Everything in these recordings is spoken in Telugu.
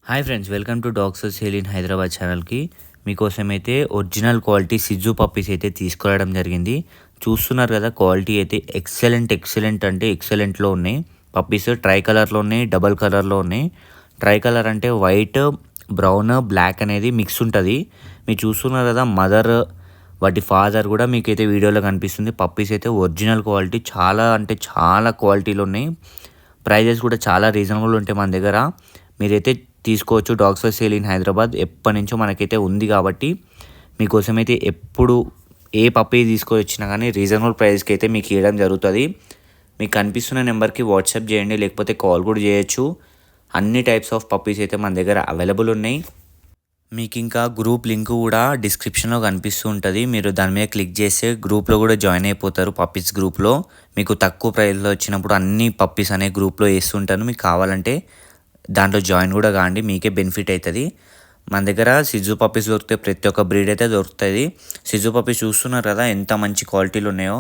Hi friends, welcome to dogs sale in Hyderabad ఛానల్కి. మీకోసం అయితే ఒరిజినల్ క్వాలిటీ సిజ్జు పప్పీస్ అయితే తీసుకురావడం జరిగింది. చూస్తున్నారు కదా, క్వాలిటీ అయితే ఎక్సలెంట్ అంటే ఎక్సలెంట్లో ఉన్నాయి. పప్పీస్ ట్రై కలర్లో ఉన్నాయి, డబల్ కలర్లో ఉన్నాయి. ట్రై కలర్ అంటే వైట్, బ్రౌన్, బ్లాక్ అనేది మిక్స్ ఉంటుంది. మీరు చూస్తున్నారు కదా, మదర్ వాటి ఫాదర్ కూడా మీకైతే వీడియోలో కనిపిస్తుంది. పప్పీస్ అయితే ఒరిజినల్ క్వాలిటీ, చాలా అంటే చాలా క్వాలిటీలో ఉన్నాయి. ప్రైజెస్ కూడా చాలా రీజనబుల్ ఉంటాయి మన దగ్గర. మీరైతే తీసుకోవచ్చు. Dogs for sale in Hyderabad ఎప్పటి నుంచో మనకైతే ఉంది కాబట్టి మీకోసం అయితే ఎప్పుడు ఏ పప్పీ తీసుకొచ్చినా కానీ రీజనబుల్ ప్రైస్కి అయితే మీకు ఇవ్వడం జరుగుతుంది. మీకు కనిపిస్తున్న నెంబర్కి వాట్సాప్ చేయండి, లేకపోతే కాల్ కూడా చేయొచ్చు. అన్ని టైప్స్ ఆఫ్ పప్పీస్ అయితే మన దగ్గర అవైలబుల్ ఉన్నాయి. మీకు ఇంకా గ్రూప్ లింక్ కూడా డిస్క్రిప్షన్లో కనిపిస్తూ ఉంటుంది. మీరు దాని మీద క్లిక్ చేస్తే గ్రూప్లో కూడా జాయిన్ అయిపోతారు. పప్పీస్ గ్రూప్లో మీకు తక్కువ ప్రైస్లో వచ్చినప్పుడు అన్ని పప్పీస్ అనే గ్రూప్లో వేస్తుంటాను. మీకు కావాలంటే దాంట్లో జాయిన్ కూడా కాండి, మీకే బెనిఫిట్ అవుతుంది. మన దగ్గర సిజ్జు పప్పీస్ దొరుకుతాయి, ప్రతి ఒక్క బ్రీడ్ అయితే దొరుకుతుంది. సిజ్జు పప్పీస్ చూస్తున్నారు కదా ఎంత మంచి క్వాలిటీలు ఉన్నాయో.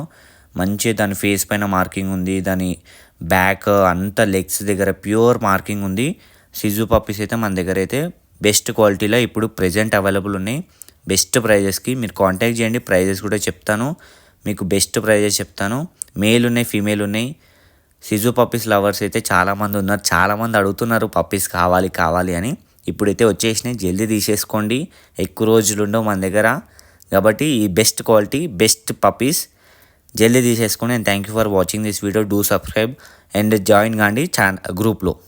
మంచి దాని ఫేస్ పైన మార్కింగ్ ఉంది, దాని బ్యాక్ అంతా లెగ్స్ దగ్గర ప్యూర్ మార్కింగ్ ఉంది. సిజ్జు పప్పీస్ అయితే మన దగ్గర అయితే బెస్ట్ క్వాలిటీలో ఇప్పుడు ప్రెజెంట్ అవైలబుల్ ఉన్నాయి. బెస్ట్ ప్రైజెస్కి మీరు కాంటాక్ట్ చేయండి. ప్రైజెస్ కూడా చెప్తాను, మీకు బెస్ట్ ప్రైజెస్ చెప్తాను. మేల్ ఉన్నాయి, ఫీమేల్ ఉన్నాయి. సిజు పప్పీస్ లవర్స్ అయితే చాలామంది ఉన్నారు. చాలామంది అడుగుతున్నారు పప్పీస్ కావాలి అని. ఇప్పుడైతే వచ్చేసినాయి, జల్దీ తీసేసుకోండి. ఎక్కువ రోజులు ఉండవు మన దగ్గర కాబట్టి ఈ బెస్ట్ క్వాలిటీ బెస్ట్ పప్పీస్ జల్దీ తీసేసుకోండి. And thank you for watching this video. Do subscribe and join కాండి గ్రూప్లో.